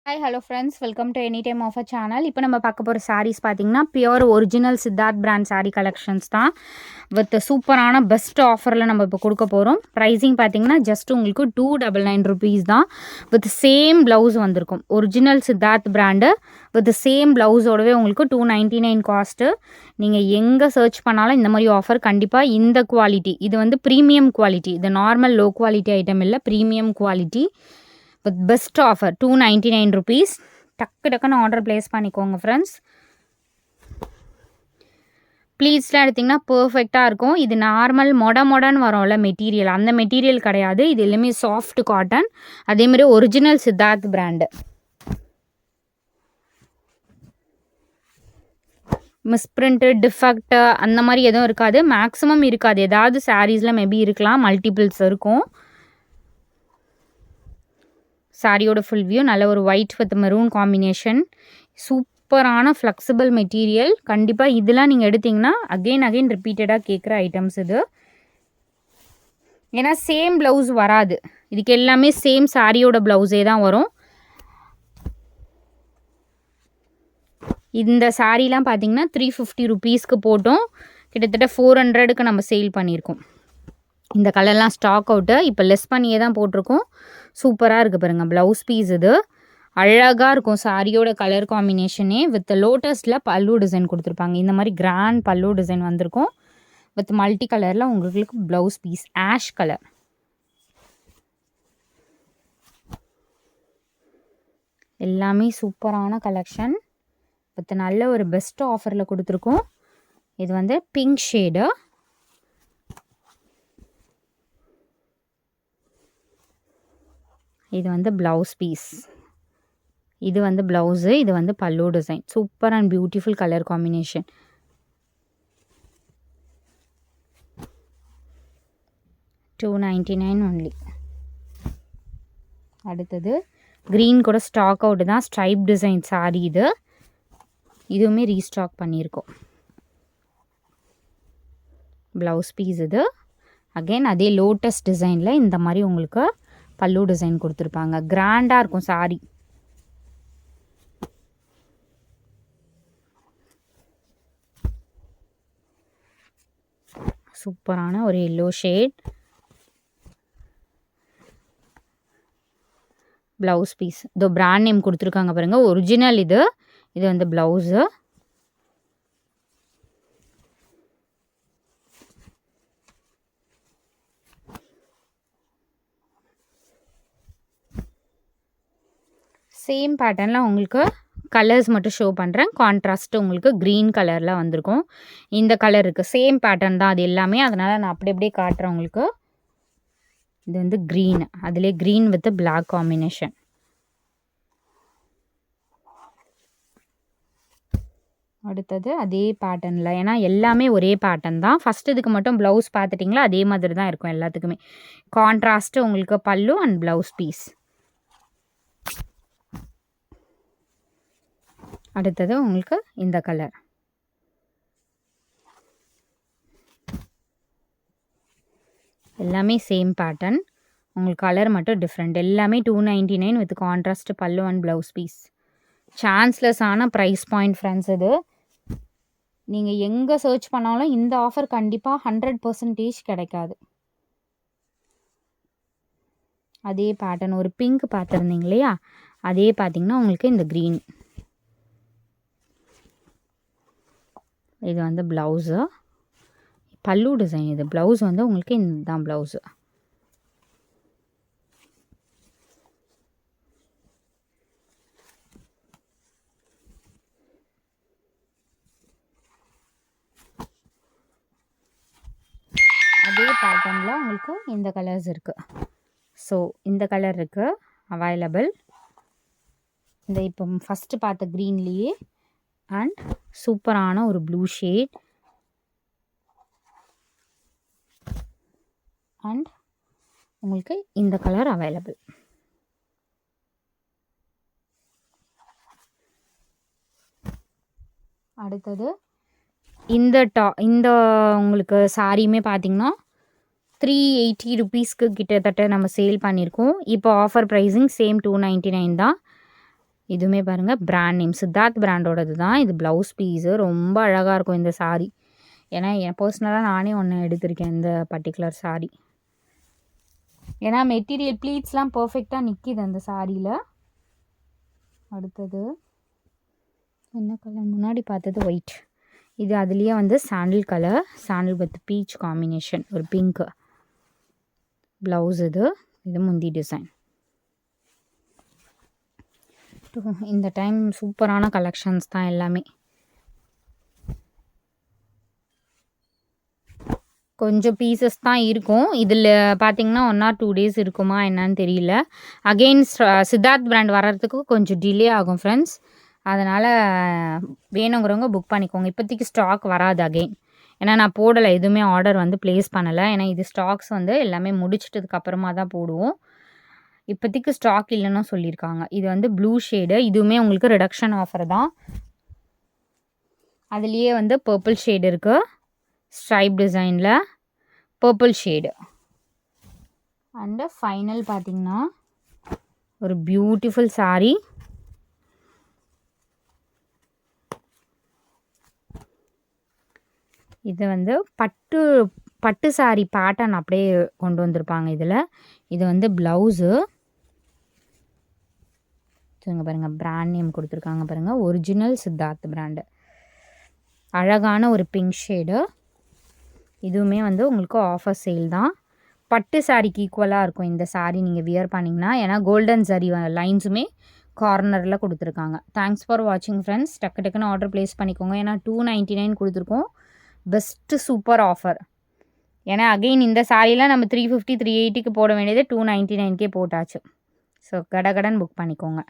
Hi hello friends, welcome to any time offer channel. இப்போ நம்ம பார்க்க போகிற சாரீஸ் பார்த்தீங்கன்னா pure original Siddharth brand sari collections தான். வித் சூப்பரான பெஸ்ட் ஆஃபரில் நம்ம இப்போ கொடுக்க போகிறோம். ப்ரைஸிங் பார்த்தீங்கன்னா ஜஸ்ட் உங்களுக்கு 299 rupees தான். வித் சேம் ப்ளவுஸ் வந்திருக்கும். Original Siddharth brand with same ப்ளவுஸோடவே உங்களுக்கு 299 காஸ்ட்டு. நீங்கள் எங்கே சர்ச் பண்ணாலும் இந்த மாதிரி ஆஃபர் கண்டிப்பாக. இந்த குவாலிட்டி இது வந்து ப்ரீமியம் குவாலிட்டி, இது நார்மல் லோ குவாலிட்டி ஐட்டம் இல்லை, premium quality with best offer 299 rupees. டக்குன்னு ஆர்டர் ப்ளேஸ் பண்ணிக்கோங்க ஃப்ரெண்ட்ஸ். ப்ளீட்ஸ்லாம் எடுத்திங்கன்னா பர்ஃபெக்டாக இருக்கும். இது நார்மல் மொடன்னு வரும்ல மெட்டீரியல், அந்த மெட்டீரியல் கிடையாது. இது எல்லாமே சாஃப்ட் காட்டன், அதேமாதிரி ஒரிஜினல் சித்தார்த் பிராண்டு. மிஸ்பிரிண்ட்டு டிஃபெக்ட் அந்த மாதிரி எதுவும் இருக்காது, மேக்ஸிமம் இருக்காது. ஏதாவது சாரீஸில் மேபி இருக்கலாம், மல்டிபிள்ஸ் இருக்கும். சாரியோட ஃபுல் வியூ நல்ல ஒரு ஒயிட் வித் மெரூன் காம்பினேஷன். சூப்பரான ஃப்ளெக்சிபிள் மெட்டீரியல். கண்டிப்பாக இதெல்லாம் நீங்கள் எடுத்திங்கன்னா அகெயின் ரிப்பீட்டடாக கேட்குற ஐட்டம்ஸ் இது. ஏன்னா சேம் ப்ளவுஸ் வராது, இதுக்கு எல்லாமே சேம் சாரியோட ப்ளவுஸே தான் வரும். இந்த சாரீலாம் பார்த்தீங்கன்னா 350 rupeesக்கு போட்டோம், கிட்டத்தட்ட 400க்கு நம்ம சேல் பண்ணியிருக்கோம். இந்த கலர்லாம் ஸ்டாக் அவுட்டு, இப்போ லெஸ் பண்ணியே தான் போட்டிருக்கோம். சூப்பராக இருக்குது பாருங்கள் ப்ளவுஸ் பீஸ். இது அழகாக இருக்கும் சாரியோட கலர் காம்பினேஷனே. வித் லோட்டஸில் பல்லு டிசைன் கொடுத்துருப்பாங்க. இந்த மாதிரி கிராண்ட் பல்லு டிசைன் வந்திருக்கும். வித் மல்டி கலரில் உங்களுக்கு ப்ளவுஸ் பீஸ் ஆஷ் கலர். எல்லாமே சூப்பரான கலெக்ஷன் வித் நல்ல ஒரு பெஸ்ட் ஆஃபரில் கொடுத்துருக்கோம். இது வந்து பிங்க் ஷேடு. இது வந்து ப்ளவுஸ் பீஸ், இது வந்து ப்ளவுஸு, இது வந்து பல்லு design. Super and beautiful colour combination. $299 only. அடுத்தது க்ரீன் கூட ஸ்டாக் அவுட் தான், ஸ்ட்ரைப் டிசைன் சாரி. இது இதுவுமே ரீஸ்டாக் பண்ணியிருக்கோம். ப்ளவுஸ் பீஸ் இது. அகெயின் அதே லோட்டஸ் டிசைனில் இந்த மாதிரி உங்களுக்கு பல்லு டிசைன் கொடுத்துருப்பாங்க. கிராண்டாக இருக்கும் சாரி. சூப்பரான ஒரு எல்லோ ஷேட். ப்ளவுஸ் பீஸ் இதோ பிராண்ட் நேம் கொடுத்துருக்காங்க பாருங்கள், ஒரிஜினல். இது இது வந்து ப்ளவுஸு. சேம் பேட்டர்னில் உங்களுக்கு கலர்ஸ் மட்டும் ஷோ பண்ணுறேன். கான்ட்ராஸ்ட்டு உங்களுக்கு க்ரீன் கலரில் வந்திருக்கும். இந்த கலர் இருக்குது, சேம் பேட்டர்ன் தான் அது எல்லாமே, அதனால் நான் அப்படியே காட்டுறேன் உங்களுக்கு. இது வந்து க்ரீன், அதிலே க்ரீன் வித் பிளாக் காம்பினேஷன். அடுத்தது அதே பேட்டர்னில், ஏன்னா எல்லாமே ஒரே பேட்டர்ன் தான். ஃபஸ்ட்டு இதுக்கு மட்டும் ப்ளவுஸ் பார்த்துட்டிங்களா, அதே மாதிரி தான் இருக்கும் எல்லாத்துக்குமே. கான்ட்ராஸ்ட்டு உங்களுக்கு பல்லு அண்ட் ப்ளவுஸ் பீஸ். அடுத்தது உங்களுக்கு இந்த கலர். எல்லாமே சேம் பேட்டர்ன், உங்களுக்கு கலர் மட்டும் டிஃப்ரெண்ட். எல்லாமே 299 with contrast pallu and blouse piece. சான்ஸ்லெஸ்ஸான ப்ரைஸ் பாயிண்ட் ஃப்ரெண்ட்ஸ். இது நீங்கள் எங்கே சர்ச் பண்ணாலும் இந்த ஆஃபர் கண்டிப்பாக 100% கிடைக்காது. அதே பேட்டர்ன் ஒரு பிங்க் பார்த்துருந்தீங்க இல்லையா, அதே பார்த்திங்கன்னா உங்களுக்கு இந்த க்ரீன். இது வந்து ப்ளவுஸு, பல்லு டிசைன். இது ப்ளவுஸ் வந்து உங்களுக்கு இதுதான் ப்ளவுஸு. அதே பேட்டர்னில் உங்களுக்கு இந்த கலர்ஸ் இருக்குது. ஸோ இந்த கலர் இருக்குது அவைலபிள். இந்த இப்போ ஃபஸ்ட்டு பார்த்த க்ரீன்லேயே அண்ட் சூப்பரான ஒரு ப்ளூ ஷேட் அண்ட் உங்களுக்கு இந்த கலர் அவைலபிள். அடுத்தது இந்த உங்களுக்கு சாரியுமே பார்த்திங்கன்னா 380 rupeesக்கு கிட்டத்தட்ட நம்ம சேல் பண்ணியிருக்கோம். இப்போ ஆஃபர் ப்ரைஸிங் சேம் 299 தான். இதுவுமே பாருங்கள் பிராண்ட் நேம் சித்தார்த் பிராண்டோடது தான். இது ப்ளவுஸ் பீஸு ரொம்ப அழகாக இருக்கும் இந்த சாரீ. ஏன்னா பர்சனலாக நானே ஒன்று எடுத்திருக்கேன் இந்த பர்டிகுலர் சாரீ. ஏன்னா மெட்டீரியல் ப்ளீட்ஸ்லாம் பர்ஃபெக்டாக நிற்கிது அந்த சாரியில். அடுத்தது என்ன கலர்? முன்னாடி பார்த்தது ஒயிட். இது அதுலேயே வந்து சாண்டில் colour, sandal with beach combination, ஒரு பிங்க்கு ப்ளவுஸ். இது முந்தி டிசைன். இந்த டைம் சூப்பரான கலெக்ஷன்ஸ் தான் எல்லாமே. கொஞ்சம் பீசஸ் தான் இருக்கும். இதில் பார்த்தீங்கன்னா 1 or 2 days இருக்குமா என்னன்னு தெரியல. அகெயின் சித்தார்த் பிராண்ட் வர்றதுக்கு கொஞ்சம் டிலே ஆகும் ஃப்ரெண்ட்ஸ். அதனால் வேணுங்கிறவங்க புக் பண்ணிக்கோங்க. இப்போதைக்கு ஸ்டாக் வராது அகெயின். ஏன்னா நான் போடலை, எதுவுமே ஆர்டர் வந்து ப்ளேஸ் பண்ணலை. ஏன்னா இது ஸ்டாக்ஸ் வந்து எல்லாமே முடிச்சிட்டதுக்கப்புறமா தான் போடுவோம். இப்போதைக்கு ஸ்டாக் இல்லைன்னு சொல்லியிருக்காங்க. இது வந்து ப்ளூ ஷேடு. இதுவுமே உங்களுக்கு ரிடக்ஷன் ஆஃபர் தான். அதுலேயே வந்து பர்பிள் ஷேடு இருக்குது, ஸ்ட்ரைப் டிசைனில் பர்பிள் ஷேடு. அண்டு ஃபைனல் பார்த்திங்கன்னா ஒரு பியூட்டிஃபுல் சாரீ. இது வந்து பட்டு சாரீ பேட்டர்ன் அப்படியே கொண்டு வந்திருப்பாங்க இதில். இது வந்து ப்ளவுஸு. இங்கே பாருங்கள் பிராண்ட் நேம் கொடுத்துருக்காங்க பாருங்கள், ஒரிஜினல் சித்தார்த் பிராண்டு. அழகான ஒரு பிங்க் ஷேடு. இதுவுமே வந்து உங்களுக்கு ஆஃபர் சேல் தான். பட்டு சாரிக்கு ஈக்குவலாக இருக்கும் இந்த சாரீ நீங்கள் வியர் பண்ணிங்கன்னா. ஏன்னா கோல்டன் சாரீ லைன்ஸுமே கார்னரில் கொடுத்துருக்காங்க. தேங்க்ஸ் ஃபார் வாட்சிங் ஃப்ரெண்ட்ஸ். டக்குன்னு ஆர்டர் ப்ளேஸ் பண்ணிக்கோங்க. ஏன்னா 299 கொடுத்துருக்கோம். Best super offer. ஏன்னா அகெயின் இந்த சாரீலாம் நம்ம 350 380க்கு போட வேண்டியது 299க்கே போட்டாச்சு. ஸோ கடகடன் புக் பண்ணிக்கோங்க.